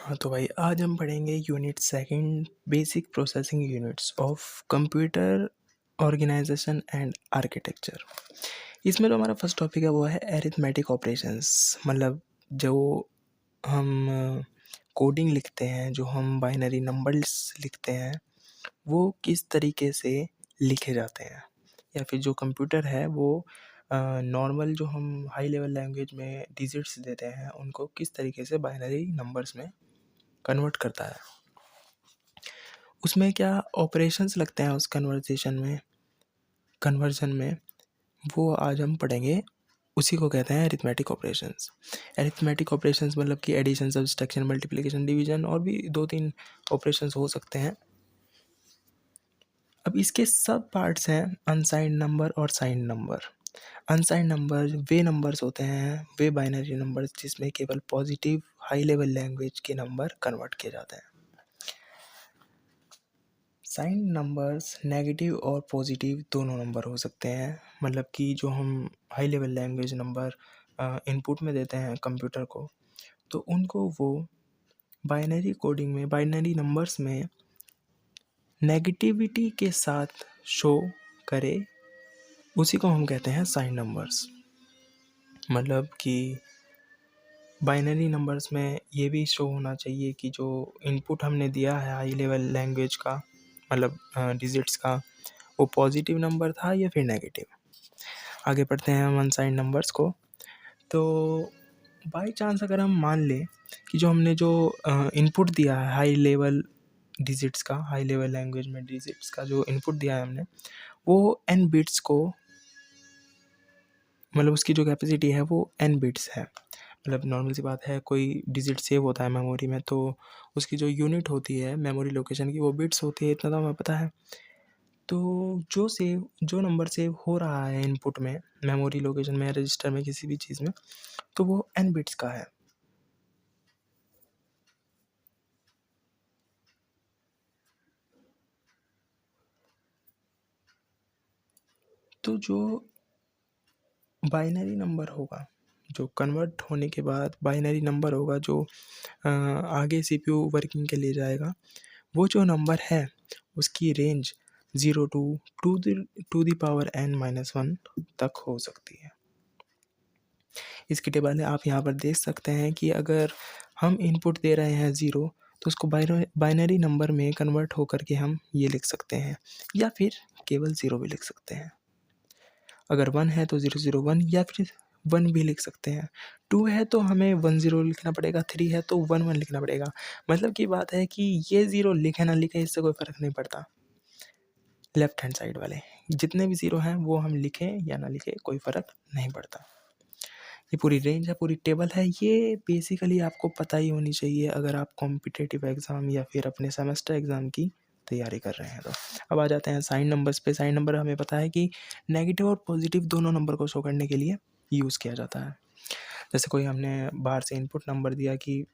हाँ तो भाई आज हम पढ़ेंगे unit second basic processing units of computer organisation and architecture. इसमें जो हमारा फर्स्ट टॉपिक है वो है एरिथमेटिक ऑपरेशंस। मतलब जो हम कोडिंग लिखते हैं, जो हम बाइनरी नंबर्स लिखते हैं, वो किस तरीके से लिखे जाते हैं, या फिर जो कंप्यूटर है वो नॉर्मल जो हम हाई लेवल लैंग्वेज में डिजिट्स देते हैं उनको किस तरीके से बाइनरी नंबर्स में कन्वर्ट करता है। उसमें क्या ऑपरेशंस लगते हैं उस कन्वर्जन में वो आज हम पढ़ेंगे। उसी को कहते हैं अरिथमेटिक ऑपरेशंस। अरिथमेटिक ऑपरेशंस मतलब कि एडिशन, सब्सट्रैक्शन, मल्टीप्लिकेशन, डिवीजन और भी 2-3 ऑपरेशंस हो सकते हैं। अब इसके सब पार्ट्स हैं अनसाइंड नंबर और साइंड नंबर। अनसाइंड नंबर वे नंबर्स होते हैं, वे बाइनरी नंबर्स जिसमें केवल पॉजिटिव हाई लेवल लैंग्वेज के नंबर कन्वर्ट किए जाते हैं। साइंड नंबर्स नेगेटिव और पॉजिटिव दोनों नंबर हो सकते हैं। मतलब कि जो हम high level language number input में देते हैं कंप्यूटर को, तो उनको वो बाइनरी कोडिंग में, बाइनरी नंबर्स में नेगेटिविटी के साथ शो करे, उसी को हम कहते हैं साइंड नंबर्स। मतलब कि बाइनरी नंबर्स में ये भी शो होना चाहिए कि जो इनपुट हमने दिया है हाई लेवल लैंग्वेज का, मतलब डिजिट्स का, वो पॉजिटिव नंबर था या फिर नेगेटिव। आगे पढ़ते हैं हम अनसाइंड नंबर्स को। तो बाय चांस अगर हम मान लें कि जो हमने जो इनपुट दिया है हाई लेवल डिजिट्स का, हाई लेवल लैंग्वेज में डिजिट्स का जो इनपुट दिया है हमने, वो n बिट्स को, मतलब उसकी जो कैपेसिटी है वो n बिट्स है। मतलब नॉर्मल सी बात है, कोई डिजिट सेव होता है मेमोरी में तो उसकी जो यूनिट होती है मेमोरी लोकेशन की वो बिट्स होती है, इतना तो हमें पता है। तो जो नंबर सेव हो रहा है इनपुट में, मेमोरी लोकेशन में, रजिस्टर में, किसी भी चीज़ में, तो वो n बिट्स का है। तो जो बाइनरी नंबर होगा, जो कन्वर्ट होने के बाद बाइनरी नंबर होगा, जो आगे सीपीयू वर्किंग के लिए जाएगा, वो जो नंबर है उसकी range 0 to the power n-1 तक हो सकती है। इसकी टेबल आप यहाँ पर देख सकते हैं कि अगर हम इनपुट दे रहे हैं 0, तो उसको बाइनरी नंबर में कन्वर्ट होकर के हम ये लिख सकते हैं, या फिर केवल 0 भी लिख सकते हैं। अगर 1 है तो 001 या फिर 1 भी लिख सकते हैं। 2 है तो हमें 10 लिखना पड़ेगा, 3 है तो 11 लिखना पड़ेगा। मतलब की बात है कि ये 0 लिखे ना लिखे इससे कोई फ़र्क नहीं पड़ता। लेफ्ट हैंड साइड वाले जितने भी 0 हैं वो हम लिखें या ना लिखें कोई फ़र्क नहीं पड़ता। ये पूरी रेंज है, पूरी टेबल है। ये बेसिकली आपको पता ही होनी चाहिए अगर आप कॉम्पिटिटिव एग्ज़ाम या फिर अपने सेमेस्टर एग्ज़ाम की तैयारी कर रहे हैं तो। अब आ जाते हैं साइन नंबर्स पे। साइन नंबर हमें पता है कि नेगेटिव और पॉजिटिव दोनों नंबर को शो करने के लिए यूज़ किया जाता है। जैसे कोई हमने बाहर से इनपुट नंबर दिया कि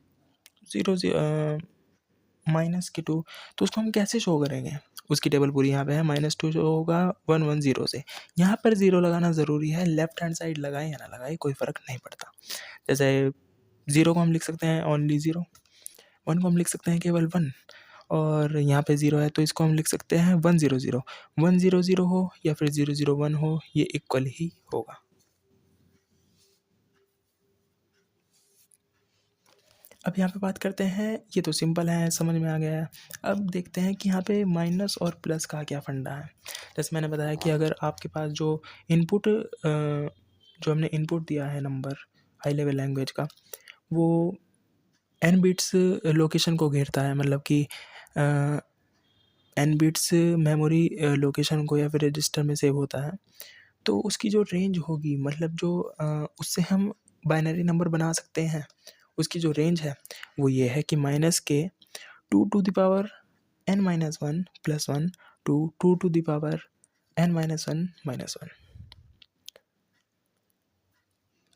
-2, तो उसको हम कैसे शो करेंगे? उसकी टेबल पूरी यहाँ पे है। -2 शो होगा 110 से। यहाँ पर 0 लगाना ज़रूरी है। लेफ्ट हैंड साइड लगाएं या ना लगाएं कोई फ़र्क नहीं पड़ता। जैसे 0 को हम लिख सकते हैं ओनली 0, 1 को हम लिख सकते हैं केवल 1, और यहाँ पे 0 है तो इसको हम लिख सकते हैं 100। 100 हो या फिर 001 हो, ये इक्वल ही होगा। अब यहाँ पे बात करते हैं, ये तो सिंपल है, समझ में आ गया है। अब देखते हैं कि यहाँ पे माइनस और प्लस का क्या फंडा है। जैसे मैंने बताया कि अगर आपके पास जो इनपुट जो हमने इनपुट दिया है नंबर हाई लेवल लैंग्वेज का, वो n बिट्स लोकेशन को घेरता है। मतलब कि n बिट्स मेमोरी लोकेशन को या फिर रजिस्टर में सेव होता है, तो उसकी जो रेंज होगी, मतलब जो उससे हम बाइनरी नंबर बना सकते हैं, उसकी जो रेंज है वो ये है कि -2 to the power n-1 + 1 to 2 to the power n-1 -1।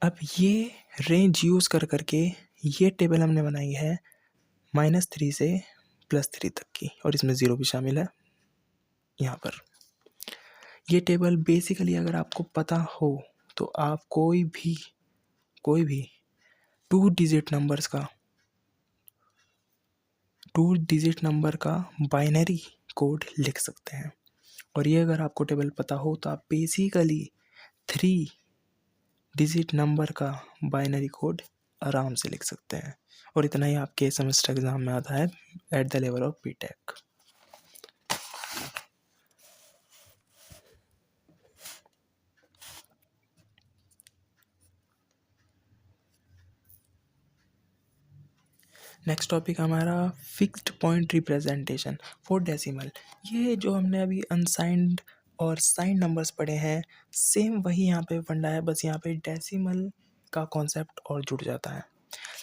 अब ये रेंज यूज़ कर करके ये टेबल हमने बनाई है -3 से +3 तक की, और इसमें 0 भी शामिल है यहाँ पर। ये टेबल बेसिकली अगर आपको पता हो तो आप कोई भी 2 डिजिट नंबर्स का 2 डिजिट नंबर का बाइनरी कोड लिख सकते हैं। और ये अगर आपको टेबल पता हो तो आप बेसिकली 3 डिजिट नंबर का बाइनरी कोड आराम से लिख सकते हैं। और इतना ही आपके सेमेस्टर एग्ज़ाम में आता है at the level of BTech. Next topic हमारा fixed point representation for decimal. ये जो हमने अभी अनसाइंड और साइंड नंबर्स पढ़े हैं, सेम वही यहाँ पे फंडा है, बस यहाँ पे डेसिमल का कॉन्सेप्ट और जुड़ जाता है।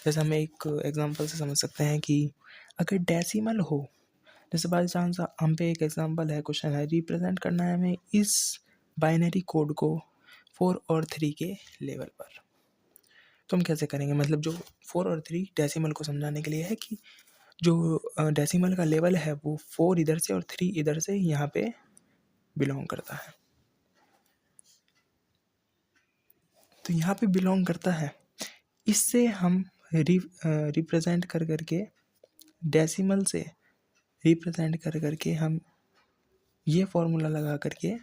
जैसे हम एक एग्जांपल से समझ सकते हैं कि अगर डेसिमल हो, जैसे बाई चांस हम पे एक एग्जांपल है, क्वेश्चन है, रिप्रेजेंट करना है हमें इस बाइनरी कोड को 4 और 3 के लेवल पर। तो हम कैसे करेंगे, मतलब जो 4 और 3 डेसिमल को समझाने के लिए है कि जो डेसिमल का लेवल है वो 4 इधर से और 3 इधर से यहाँ पे बिलोंग करता है। तो यहाँ पे बिलोंग करता है, इससे हम रिप्रेजेंट कर करके डेसिमल से रिप्रेजेंट कर करके हम ये फॉर्मूला लगा करके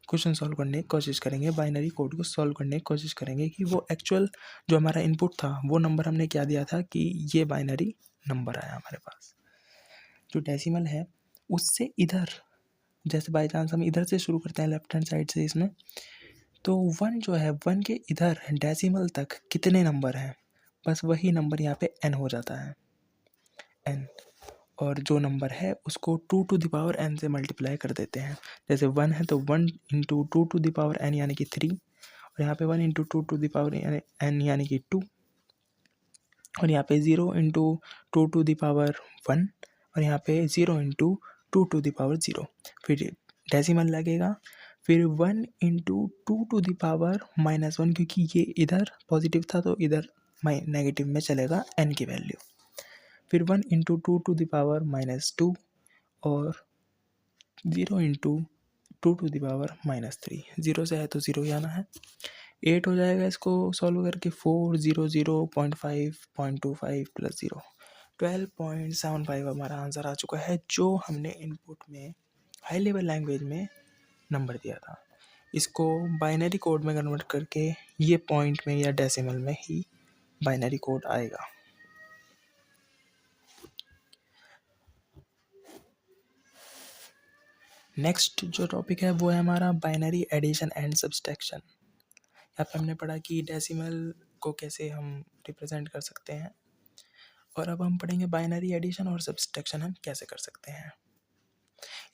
क्वेश्चन सॉल्व करने की कोशिश करेंगे, बाइनरी कोड को सॉल्व करने की कोशिश करेंगे कि वो एक्चुअल जो हमारा इनपुट था वो नंबर हमने क्या दिया था कि ये बाइनरी नंबर आया हमारे पास। जो डेसिमल है उससे इधर, जैसे बाई चांस हम इधर से शुरू करते हैं लेफ्ट हैंड साइड से इसमें, तो 1 जो है 1 के इधर डेसिमल तक कितने नंबर हैं, बस वही नंबर यहाँ पे n हो जाता है, n। और जो नंबर है उसको 2 टू द पावर n से मल्टीप्लाई कर देते हैं। जैसे 1 है तो 1 into 2 to the power n यानी कि 3, और यहाँ पे 1 into 2 to the power n यानी कि 2, और यहाँ पे 0 इंटू 2 टू द पावर 1, और यहाँ पे 0 इंटू 2 टू द पावर 0। फिर डेसिमल लगेगा, फिर 1 इंटू 2 टू द पावर -1, क्योंकि ये इधर पॉजिटिव था तो इधर नेगेटिव में चलेगा n की वैल्यू। फिर 1 इंटू 2 टू द पावर -2, और 0 इंटू 2 टू द पावर -3, 0 से है तो 0 ही आना है। 8 हो जाएगा इसको सॉल्व करके, 4 0 0 0.5 0.25 प्लस 0, 12.75 हमारा आंसर आ चुका है, जो हमने इनपुट में हाई लेवल लैंग्वेज में नंबर दिया था। इसको बाइनरी कोड में कन्वर्ट करके ये पॉइंट में या डेसिमल में ही बाइनरी कोड आएगा। नेक्स्ट जो टॉपिक है वो है हमारा बाइनरी एडिशन एंड सब्सट्रैक्शन। यहाँ पे हमने पढ़ा कि डेसिमल को कैसे हम रिप्रेजेंट कर सकते हैं, और अब हम पढ़ेंगे बाइनरी एडिशन और सब्सट्रैक्शन हम कैसे कर सकते हैं।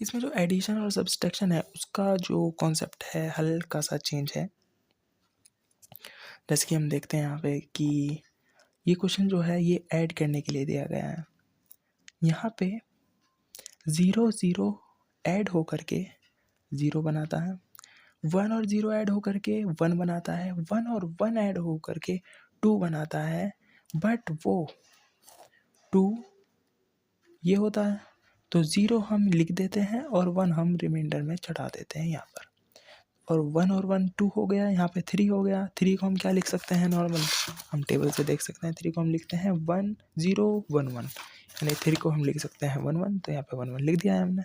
इसमें जो एडिशन और सब्सट्रैक्शन है उसका जो कॉन्सेप्ट है हल्का सा चेंज है। जैसे कि हम देखते हैं यहाँ पे कि ये क्वेश्चन जो है ये ऐड करने के लिए दिया गया है। यहाँ पे 0 0 ऐड होकर के 0 बनाता है, 1 और 0 ऐड होकर के 1 बनाता है, 1 और 1 ऐड होकर के 2 बनाता है, बट वो 2 ये होता है, तो 0 हम लिख देते हैं और 1 हम रिमाइंडर में चढ़ा देते हैं यहाँ पर, और 1 और 1 2 हो गया, यहाँ पे 3 हो गया। 3 को हम क्या लिख सकते हैं, नॉर्मल हम टेबल से देख सकते हैं, 3 को हम लिखते हैं 1 0 1 1, यानी 3 को हम लिख सकते हैं 1 1, तो यहाँ पे 1 1 लिख दिया है हमने।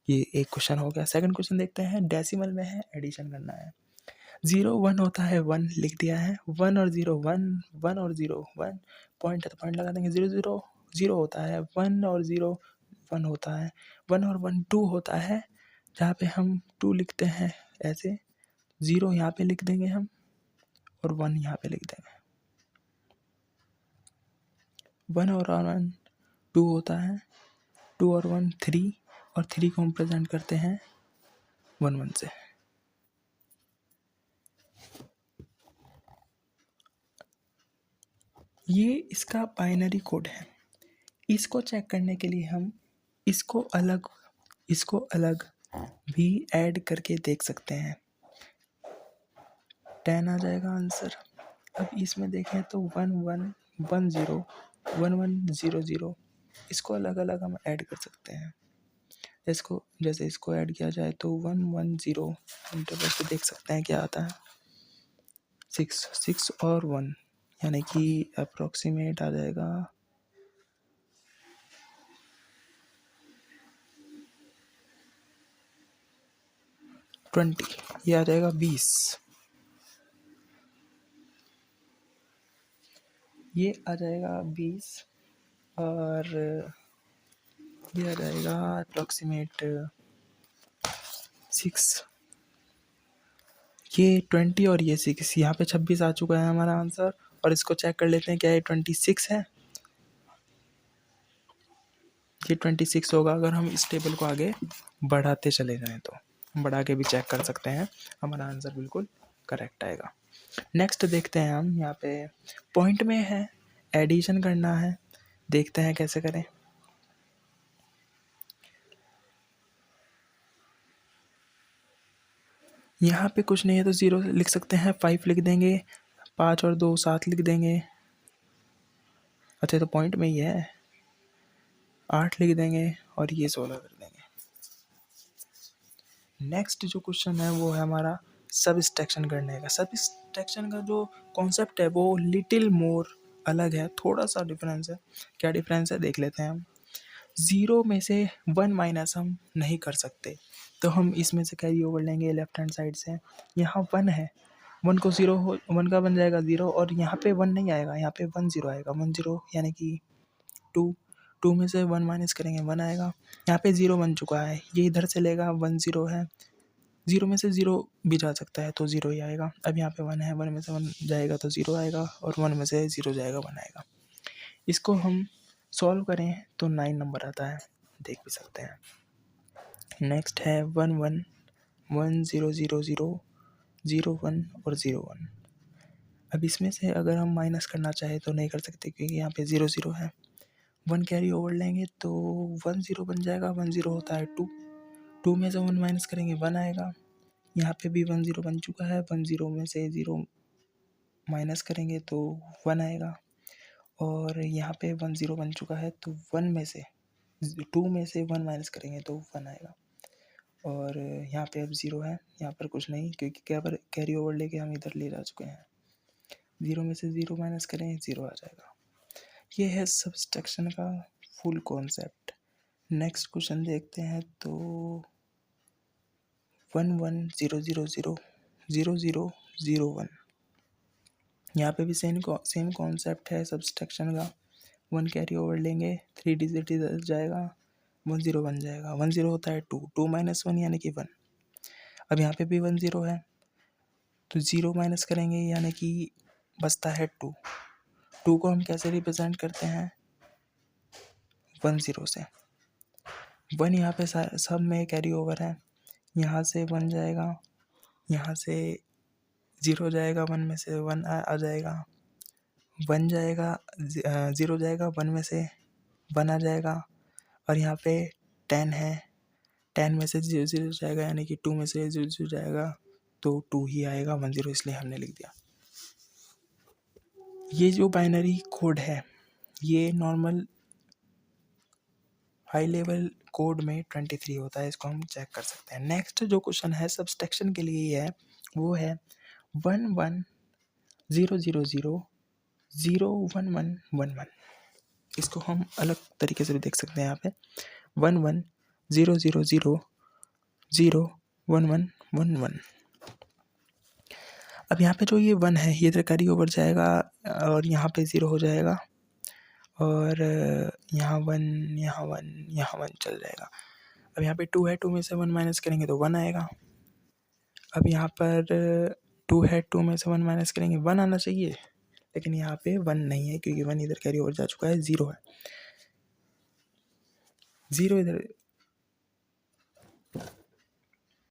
ये एक क्वेश्चन हो गया। सेकंड क्वेश्चन देखते हैं, डेसिमल में है, एडिशन करना है। 0 1 होता है, 1 लिख दिया है, 1 और 0 1, 1 और 0 1, पॉइंट है तो पॉइंट लगा देंगे। 0 0 0 होता है, 1 और 0 1 होता है, 1 और 1 2 होता है, जहाँ पे हम 2 लिखते हैं ऐसे, 0 यहाँ पे लिख देंगे हम और 1 यहाँ पे लिख देंगे। 1 और 1 2 होता है, 2 और 1 3, और 3 को हम प्रेजेंट करते हैं 1 1 से। ये इसका बाइनरी कोड है। इसको चेक करने के लिए हम इसको अलग भी ऐड करके देख सकते हैं। 10 आ जाएगा आंसर। अब इसमें देखें तो 1 1 1 0 1 1 0 0, इसको अलग अलग हम ऐड कर सकते हैं। जैसे इसको ऐड किया जाए तो 1 1 0 इंटरवल पे देख सकते हैं क्या आता है, 6 6 और 1, यानी कि अप्रोक्सीमेट आ जाएगा 20, ये आ जाएगा 20, ये आ जाएगा 20, और ये आ जाएगा अप्रॉक्सीमेट 6, ये 20 और ये 6, यहाँ पे 26 आ चुका है हमारा आंसर। और इसको चेक कर लेते हैं क्या ये 26 है। ये 26 होगा अगर हम इस टेबल को आगे बढ़ाते चले जाएं तो। बढ़ा के भी चेक कर सकते हैं, हमारा आंसर बिल्कुल करेक्ट आएगा। नेक्स्ट देखते हैं हम, यहाँ पे पॉइंट में है, एडिशन करना है, देखते हैं कैसे करें। यहाँ पे कुछ नहीं है तो 0 लिख सकते हैं, 5 लिख देंगे, 5 और 2 7 लिख देंगे। अच्छा तो पॉइंट में ही है, 8 लिख देंगे और ये 16 कर देंगे। नेक्स्ट जो क्वेश्चन है वो है हमारा सबट्रैक्शन करने का। सबट्रैक्शन का जो कॉन्सेप्ट है वो लिटिल मोर अलग है, थोड़ा सा डिफरेंस है। क्या डिफरेंस है देख लेते हैं हम। 0 में से 1 माइनस हम नहीं कर सकते, तो हम इसमें से कैरी ओवर लेंगे लेफ्ट हैंड साइड से। यहाँ 1 है, 1 को 0 हो, 1 का बन जाएगा 0, और यहाँ पे 1 नहीं आएगा, यहाँ पे 1 0 आएगा। 1 0 यानी कि 2, 2 में से 1 माइनस करेंगे 1 आएगा। यहाँ पे 0 बन चुका है, ये इधर से लेगा, 1 0 है, 0 में से 0 भी जा सकता है तो 0 ही आएगा। अब यहाँ पे 1 है, 1 में से 1 जाएगा तो 0 आएगा, और 1 में से 0 जाएगा 1 आएगा। इसको हम सॉल्व करें तो 9 नंबर आता है, देख भी सकते हैं। नेक्स्ट है 1 1 1 0 0 0 0 1 और 0 1। अब इसमें से अगर हम माइनस करना चाहे तो नहीं कर सकते, क्योंकि यहाँ पे 0 0 है। 1 कैरी ओवर लेंगे तो 1 0 बन जाएगा, 1 0 होता है 2, 2 में से 1 माइनस करेंगे 1 आएगा। यहाँ पे भी 1 0 बन चुका है, 1 0 में से 0 माइनस करेंगे तो 1 आएगा। और यहाँ पे 1 0 बन चुका है, तो 1 में से 2 में से 1 माइनस करेंगे तो 1 आएगा। और यहाँ पे अब 0 है, यहाँ पर कुछ नहीं, क्योंकि कैरी ओवर लेके हम इधर ले जा चुके हैं। 0 में से 0 माइनस करें 0 आ जाएगा। ये है सबट्रैक्शन का फुल कॉन्सेप्ट। नेक्स्ट क्वेश्चन देखते हैं तो 1 1 0 0 0 0 0 0 1। यहाँ पे भी सेम कॉन्सेप्ट है सबट्रैक्शन का। 1 कैरी ओवर लेंगे, 3 डिजिट इधर जाएगा, 1 0 बन जाएगा। 1 0 होता है 2, 2 माइनस 1 यानी कि 1। अब यहाँ पे भी 1 0 है, तो 0 माइनस करेंगे यानी कि बचता है 2। 2 को हम कैसे रिप्रेजेंट करते हैं, 1 0 से। 1 यहाँ पे सब में कैरी ओवर है, यहाँ से 1 जाएगा, यहाँ से 0 जाएगा, 1 में से 1 आ जाएगा, 1 जाएगा, 0 जाएगा, 1 में से 1 आ जाएगा। और यहाँ पे 10 है, 10 में से 0 0 जाएगा, यानी कि 2 में से 0 0 जाएगा तो 2 ही आएगा, 1 0 इसलिए हमने लिख दिया। ये जो बाइनरी कोड है ये नॉर्मल हाई लेवल कोड में 23 होता है, इसको हम चेक कर सकते हैं। नेक्स्ट जो क्वेश्चन है सबट्रैक्शन के लिए ये है, वो है 1 1 0 0 0 0 1 1 1 1। इसको हम अलग तरीके से भी देख सकते हैं। यहाँ पे 1 1 0 0 0 0 1 1 1 1। अब यहाँ पे जो ये 1 है ये इधर कैरी ओवर जाएगा और यहाँ पे 0 हो जाएगा, और यहाँ 1 यहाँ 1 यहाँ 1 चल जाएगा। अब यहाँ पे 2 है, 2 में से 1 माइनस करेंगे तो 1 आएगा। अब यहाँ पर 2 है, 2 में से 1 माइनस करेंगे 1 आना चाहिए, लेकिन यहाँ पे 1 नहीं है क्योंकि 1 इधर कैरी ओवर जा चुका है, 0 है। 0 इधर